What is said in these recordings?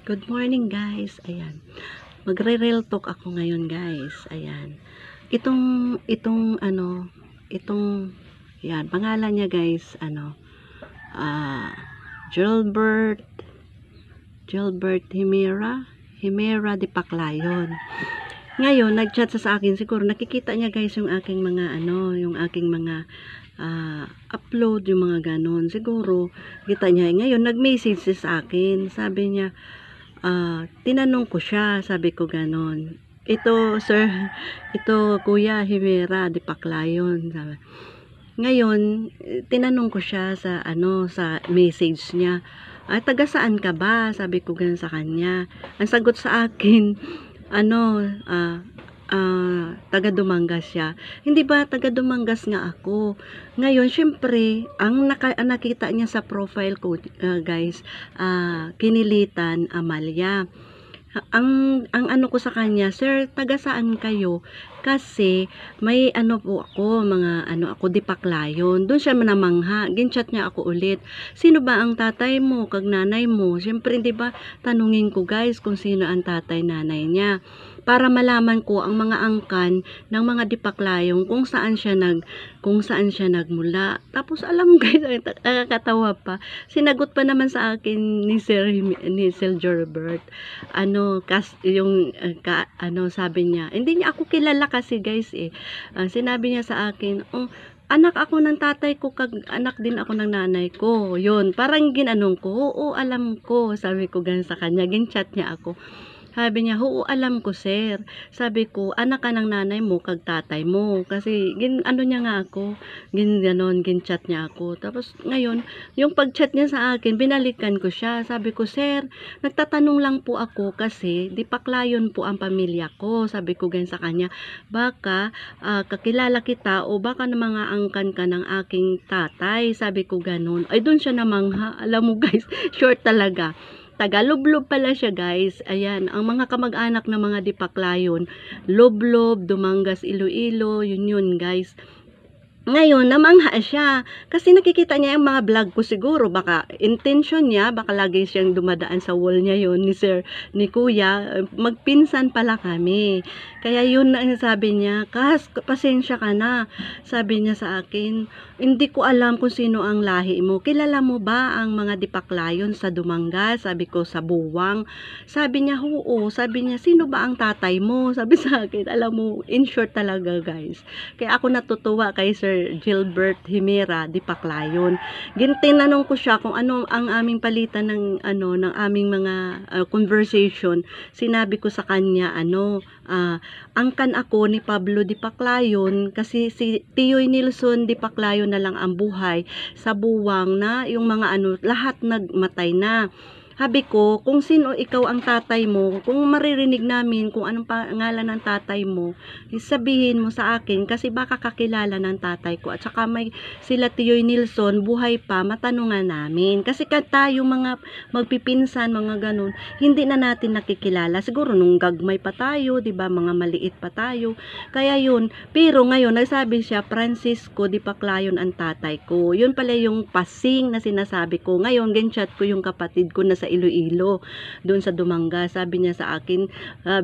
Good morning guys. Ayan. Magre-real talk ako ngayon guys. Ayan. Itong yan, pangalan niya guys, ah, Gilbert, Himera de Paclayon. Ngayon, nag-chat sa akin, siguro nakikita niya guys yung aking mga upload, yung mga ganon. Siguro, kita niya. Ngayon, nag-message siya sa akin. Sabi niya, tinanong ko siya, sabi ko ganon. Ito, sir, ito, Kuya Himera de Paclayon. Sabi. Ngayon, tinanong ko siya sa message niya. Taga saan ka ba? Sabi ko ganun sa kanya. Ang sagot sa akin, taga Dumangas siya. Hindi ba taga Dumangas nga ako? Ngayon, syempre, ang nakita niya sa profile ko, guys, Kinilitan Amalia. Ang ano ko sa kanya, sir, taga saan kayo? Kasi may po ako, ako Dipaklayon. Doon siya namangha. Ginchat niya ako ulit. Sino ba ang tatay mo, kag nanay mo? Siyempre, di ba, tanungin ko guys kung sino ang tatay nanay niya. Para malaman ko ang mga angkan ng mga Dipaklayong kung saan siya nagmula. Tapos alam guys, nakakatawa pa. Sinagot pa naman sa akin ni Sir Gerbert. Sabi niya, hindi niya ako kilala kasi guys sinabi niya sa akin, anak ako ng tatay ko, kag anak din ako ng nanay ko. Yun, parang ginanong ko, oo, alam ko. Sabi ko ganun sa kanya, gin-chat niya ako. Sabi niya, oo, alam ko, sir. Sabi ko, anak ka ng nanay mo, kag tatay mo. Kasi, niya nga ako. Gin-chat niya ako. Tapos, ngayon, yung pag-chat niya sa akin, binalikan ko siya. Sabi ko, sir, nagtatanong lang po ako kasi, Dipaklayon po ang pamilya ko. Sabi ko ganyan sa kanya, baka, kakilala kita o baka na mga angkan ka ng aking tatay. Sabi ko ganun. Ay, doon siya namangha. Alam mo guys, short talaga. Taga Lublob pala siya guys. Ayan, ang mga kamag-anak ng mga Dipaklayon, Lublob, Dumangas, Iloilo, yun guys. Ngayon, namangha siya. Kasi nakikita niya yung mga vlog ko siguro. Baka intention niya, baka lagi siyang dumadaan sa wall niya yun ni Kuya. Magpinsan pala kami. Kaya yun na sabi niya, pasensya ka na. Sabi niya sa akin, hindi ko alam kung sino ang lahi mo. Kilala mo ba ang mga Dipaklayon sa Dumangas? Sabi ko, sa Buwang. Sabi niya, oo. Sabi niya, sino ba ang tatay mo? Sabi sa akin, alam mo, in short talaga guys. Kaya ako natutuwa kay Sir Gilbert Himera Dipaklayon. Tinanong ko siya kung ano ang aming palitan ng aming mga conversation. Sinabi ko sa kanya angkan ako ni Pablo Dipaklayon kasi si Tioy Nilson Dipaklayon na lang ang buhay sa Buwang na yung mga lahat nagmatay na. Sabi ko, kung sino ikaw ang tatay mo, kung maririnig namin kung anong pangalan ng tatay mo, sabihin mo sa akin kasi baka kakilala ng tatay ko. At saka may sila Tioy Nilson, buhay pa, matanungan namin. Kasi tayo mga magpipinsan, mga ganun, hindi na natin nakikilala. Siguro nung gagmay pa tayo, 'di ba, mga maliit pa tayo. Kaya yun, pero ngayon nagsabi siya, Francisco Dipaklayon ang tatay ko. Yun pala yung pasing na sinasabi ko. Ngayon, gen-chat ko yung kapatid ko na sa Iloilo, doon sa Dumangas. Sabi niya sa akin,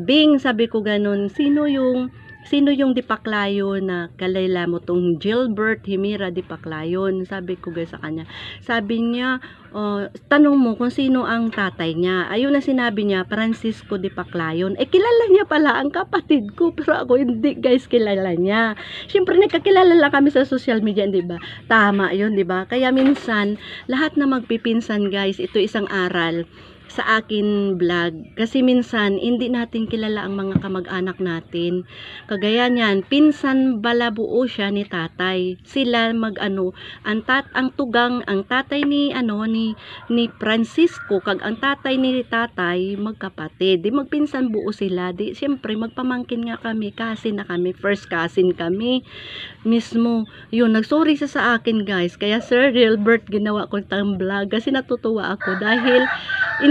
Bing, sabi ko ganun, sino yung Dipaklayon na kalala mo tong Gilbert Himera Dipaklayon? Sabi ko guys sa kanya. Sabi niya, tanong mo kung sino ang tatay niya. Ayun na sinabi niya, Francisco Dipaklayon. Kilala niya pala ang kapatid ko, pero ako hindi guys kilala niya. Siyempre nagkakilala lang kami sa social media, di ba? Tama yun, di ba? Kaya minsan, lahat na magpipinsan guys, ito isang aral sa akin vlog kasi minsan hindi natin kilala ang mga kamag-anak natin. Kagaya niyan, pinsan balabuo siya ni tatay. Sila ang tugang ang tatay ni Francisco kag ang tatay ni tatay magkapatid. Di magpinsan buo sila. Di siyempre magpamangkin nga kami, cousin na kami, first cousin kami mismo. Yun, nagsorry sa akin guys. Kaya Sir Gilbert ginawa ko tang vlog kasi natutuwa ako dahil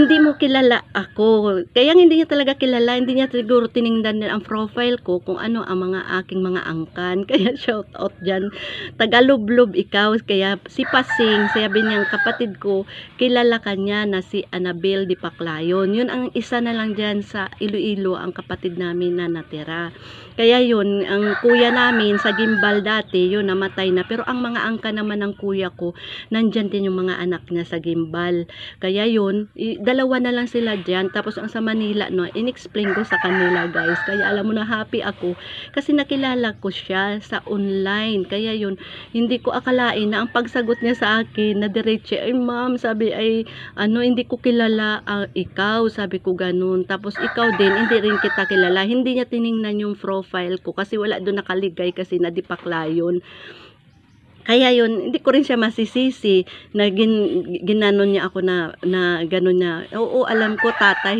hindi mo kilala ako. Kaya hindi niya talaga kilala, hindi niya siguro tiningnan din ang profile ko kung ano ang mga aking mga angkan. Kaya shout out diyan. Tagalublob ikaw. Kaya si Pasing, sabi niyang kapatid ko, kilala ka niya na si Annabel Di Paclayon. Yun ang isa na lang diyan sa Iloilo ang kapatid namin na natira. Kaya yun, ang kuya namin sa Gimbal dati, yun namatay na. Pero ang mga angka naman ng kuya ko, nandyan din yung mga anak niya sa Gimbal. Kaya yun, dalawa na lang sila dyan. Tapos ang sa Manila, no, in-explain ko sa kanila guys. Kaya alam mo na happy ako kasi nakilala ko siya sa online. Kaya yun, hindi ko akalain na ang pagsagot niya sa akin na diretso, ay ma'am, sabi ay, hindi ko kilala ikaw, sabi ko ganun. Tapos ikaw din, hindi rin kita kilala. Hindi niya tiningnan yung profile ko kasi wala doon nakaligay kasi na Di Paclayon. Kaya yun, hindi ko rin siya masisisi na ginanon niya ako na gano'n niya. Oo, alam ko tatay,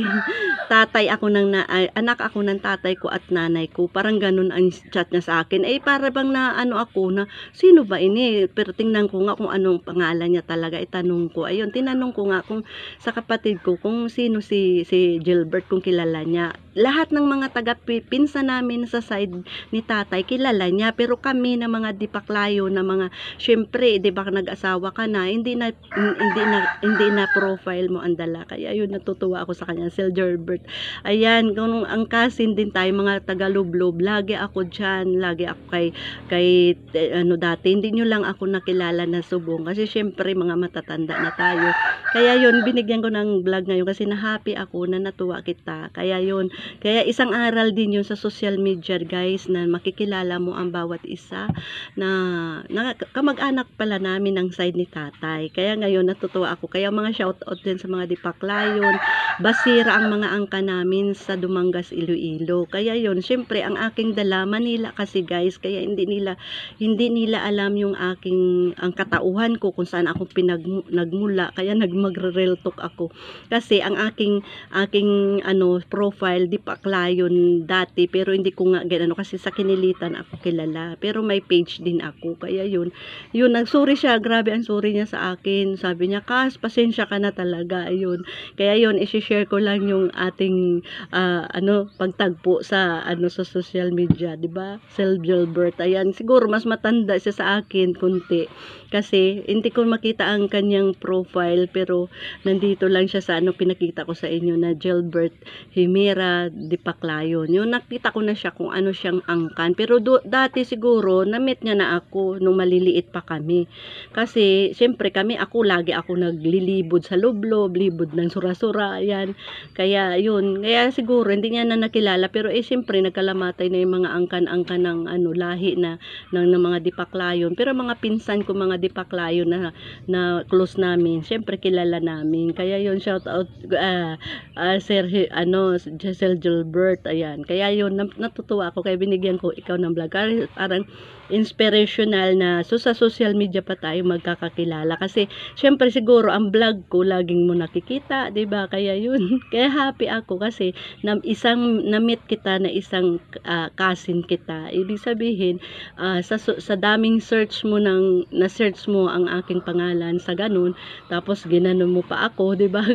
tatay ako anak ako ng tatay ko at nanay ko. Parang gano'n ang chat niya sa akin. Eh, para bang na ako na, sino ba ini? Pero tingnan ko nga kung anong pangalan niya talaga. Itanong ko. Ayun, tinanong ko nga kung sa kapatid ko kung sino si Gilbert, kung kilala niya. Lahat ng mga taga-pinsa namin sa side ni tatay, kilala niya. Pero kami na mga Di Paclayon na mga syempre, 'di ba nag-asawa ka na, hindi na profile mo ang dala. Kaya yun, natutuwa ako sa kanya, Sir Gilbert. Ayan, kung ang cousin din tayo, mga taga-Lublob, lagi ako diyan, lagi ako kay dati, hindi nyo lang ako nakilala na subong kasi syempre mga matatanda na tayo. Kaya yun, binigyan ko ng vlog ngayon kasi na-happy ako na natuwa kita. Kaya yun, kaya isang aral din yun sa social media guys, na makikilala mo ang bawat isa na kamag-anak pala namin ng side ni tatay. Kaya ngayon natutuwa ako. Kaya mga shoutout din sa mga Di Paclayon, basira ang mga angka namin sa Dumangas, Iloilo. Kaya yun, syempre ang aking dala Manila kasi guys, kaya hindi nila alam yung ang katauhan ko kung saan ako nagmula. Kaya magre-real talk ako. Kasi ang aking profile Di Paclayon dati, pero hindi ko nga kasi sa Kinilitan ako kilala. Pero may page din ako. Kaya yun, nagsuri siya, grabe ang suri niya sa akin. Sabi niya, Kas, pasensya ka na talaga. Ayun. Kaya yun, i-share ko lang yung ating pagtagpo sa sa social media, 'di ba? Sir Gilbert. Ayan, siguro mas matanda siya sa akin kunti. Kasi hindi ko makita ang kanyang profile, pero nandito lang siya sa pinakita ko sa inyo na Gilbert Himera Di Paclayon. Yun, nakita ko na siya kung ano siyang angkan. Pero dati siguro, na-meet niya na ako nung maliliit pa kami. Kasi, siyempre lagi ako naglilibod sa Lublob, libod ng Surasura, ayan. Kaya, yun. Kaya siguro, hindi niya na nakilala. Pero, siyempre, nagkalamatay na yung mga angkan-angkan ng lahi ng mga Di Paclayon. Pero, mga pinsan ko, mga Di Paclayon na close namin, siyempre, kilala namin. Kaya, yun, shout out, Sir, Giselle Gilbert, ayan. Kaya, yun, natutuwa ako. Kaya, binigyan ko ikaw ng vlog. Parang, inspirational na sa social media pa tayo magkakakilala kasi syempre siguro ang vlog ko laging mo nakikita, 'di ba? Kaya yun, kaya happy ako kasi na-meet kita na isang cousin kita. Ibig sabihin sa daming search mo na-search mo ang aking pangalan sa ganun, tapos ginanon mo pa ako, 'di ba?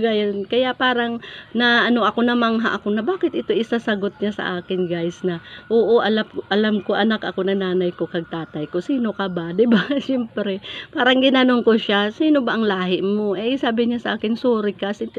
Kaya parang ako namangha ako na bakit ito isasagot niya sa akin guys na oo, alam ko anak ako na nanay ko tatay ko, sino ka ba? 'Di ba? Siyempre, parang ginanong ko siya, sino ba ang lahi mo? Sabi niya sa akin, sorry kasi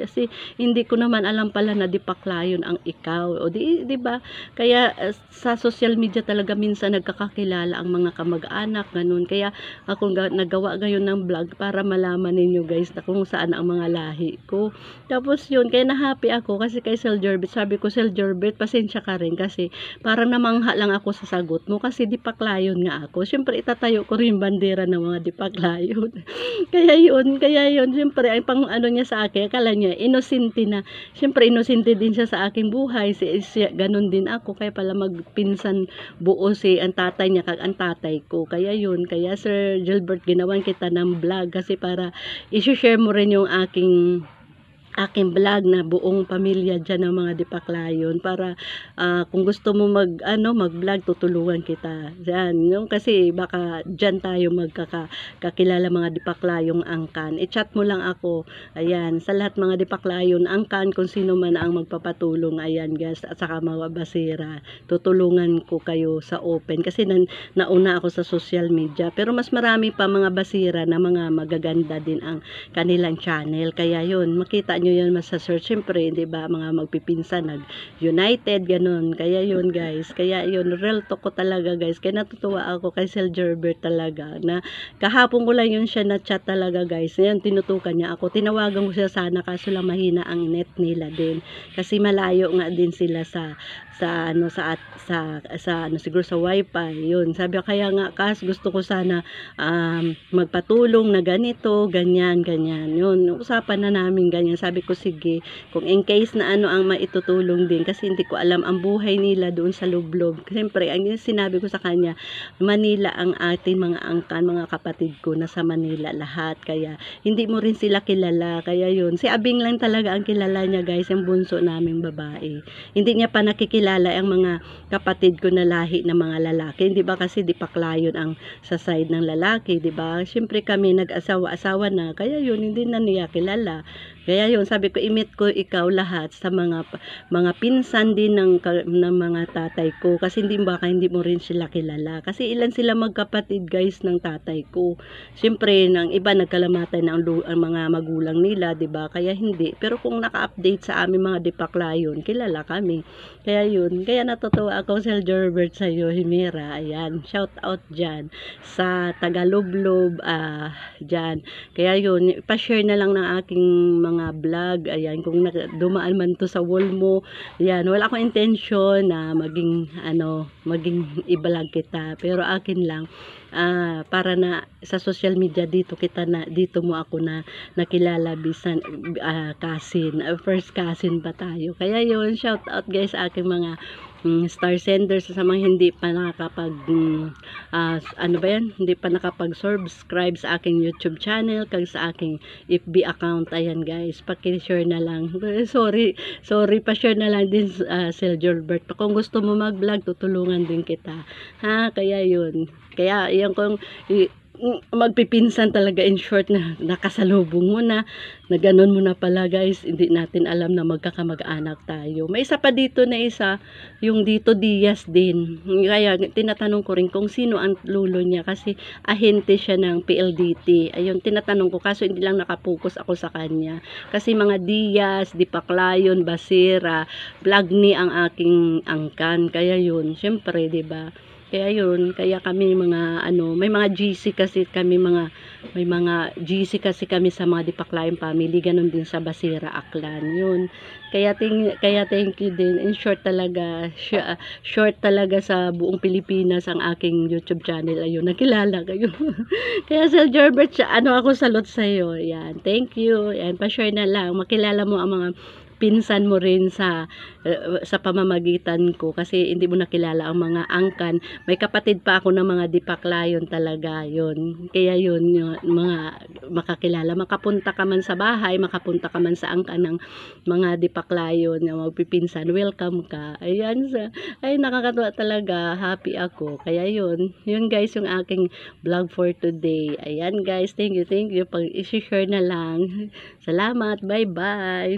hindi ko naman alam pala na Di Paclayon ang ikaw. O 'di ba? Kaya sa social media talaga minsan nagkakakilala ang mga kamag-anak, ganun. Kaya ako nagawa ngayon ng vlog para malaman ninyo guys na kung saan ang mga lahi ko. Tapos yun, kaya na-happy ako kasi kay Sir Gilbert, sabi ko, Sir Gilbert, pasensya ka rin kasi parang namangha lang ako sa sagot mo kasi Di Paclayon nga ako. Siyempre, itatayo ko rin bandera ng mga Di Paclayon. kaya yun, siyempre, ay pang niya sa akin, akala niya, inosente na. Siyempre, inosente din siya sa aking buhay. Ganun din ako, kaya pala magpinsan buo ang tatay niya, ang tatay ko. Kaya yun, kaya Sir Gilbert, ginawan kita ng vlog kasi para i-share mo rin yung aking aking vlog na buong pamilya diyan ng mga Dipaklayon para kung gusto mo mag-vlog tutulungan kita. Diyan, yung kasi baka diyan tayo magkakakilala mga Dipaklayong angkan. I-chat mo lang ako. Ayan, sa lahat mga Dipaklayon angkan kung sino man ang magpapatulong. Ayan, guys, at saka mga basira. Tutulungan ko kayo sa open kasi nauna ako sa social media. Pero mas marami pa mga basira na mga magaganda din ang kanilang channel. Kaya yun, makita nyo yun sa search. Siyempre, di ba, mga magpipinsan, nag-united, ganun. Kaya yun, guys. Kaya yun, real talk ko talaga, guys. Kaya natutuwa ako kay Sel Gerbert talaga. Na kahapon ko lang yun siya na chat talaga, guys. Yan, tinutukan niya ako. Tinawagan ko siya sana, kaso lang mahina ang net nila din. Kasi malayo nga din sila siguro sa wifi. Yun, sabi ko, kaya nga, gusto ko sana magpatulong na ganito, ganyan. Yun, usapan na namin ganyan. Sabi ko, sige, kung in case na ang maitutulong din, kasi hindi ko alam ang buhay nila doon sa Lublob. Siyempre, ang sinabi ko sa kanya, Manila ang ating mga angkan, mga kapatid ko, nasa Manila lahat. Kaya, hindi mo rin sila kilala. Kaya yun, si Abing lang talaga ang kilala niya, guys, yung bunso naming babae. Hindi niya pa nakikilala ang mga kapatid ko na lahi ng mga lalaki. Hindi ba kasi Dipaklayon ang sa side ng lalaki, di ba? Siyempre kami nag-asawa na, kaya yun hindi na niya kilala. Kaya yun, sabi ko, imit ko ikaw lahat sa mga pinsan din ng mga tatay ko. Kasi hindi mo rin sila kilala. Kasi ilan sila magkapatid, guys, ng tatay ko. Siyempre, ng iba nagkalamatan na ang mga magulang nila, di ba? Kaya hindi. Pero kung naka-update sa aming mga Dipaklayon, kilala kami. Kaya yun. Kaya natutuwa ako, Sel Gerbert, sa'yo, Himera. Ayan. Shout out dyan. Sa Tagalublob, dyan. Kaya yun, pa-share na lang ng aking mga vlog. Ayan, kung dumaan man to sa wall mo, ayan, wala akong intention na maging i-vlog kita. Pero akin lang, para na sa social media dito mo ako nakilala bisan cousin, first cousin pa tayo. Kaya yun, shout out guys sa aking mga star senders sa mga hindi pa hindi pa nakapag-subscribe sa aking YouTube channel kag sa aking FB account. Ayan guys, paki-share na lang. Sorry pa-share na lang din Sel Gerbert. Kung gusto mo mag-vlog, tutulungan din kita. Ha, kaya yun. Kaya yan kung magpipinsan talaga, in short, na nakasalubong mo na ganun mo na pala guys, hindi natin alam na magkakamag-anak tayo. May isa pa dito na yung dito Diaz din. Kaya tinatanong ko rin kung sino ang lulo niya kasi ahente siya ng PLDT. Ayun, tinatanong ko kaso hindi lang nakapokus ako sa kanya. Kasi mga Diaz, Dipaklayon, Basira, vlog ni ang aking angkan. Kaya yun, syempre, 'di ba? Kaya yun, kaya kami may mga GC kasi kami may mga GC kasi kami sa mga Dipaklayon family, ganun din sa Basira Aklan, yun. Kaya thank you din. In short talaga, short talaga sa buong Pilipinas ang aking YouTube channel. Ayun, nakilala kayo. Kaya Sel Gerbert, ako salot sa iyo. Yan, thank you. Yan, pa-share na lang. Makilala mo ang mga pinsan mo rin sa pamamagitan ko kasi hindi mo nakilala ang mga angkan. May kapatid pa ako ng mga Dipaklayon talaga, yun. Kaya yun, yung mga makakilala, makapunta ka man sa bahay, makapunta ka man sa angkan ng mga Dipaklayon na magpipinsan, welcome ka. Ayan, nakakatuwa talaga, happy ako. Kaya yun guys, yung aking vlog for today. Ayan guys, thank you, pag i-share na lang. Salamat, bye bye.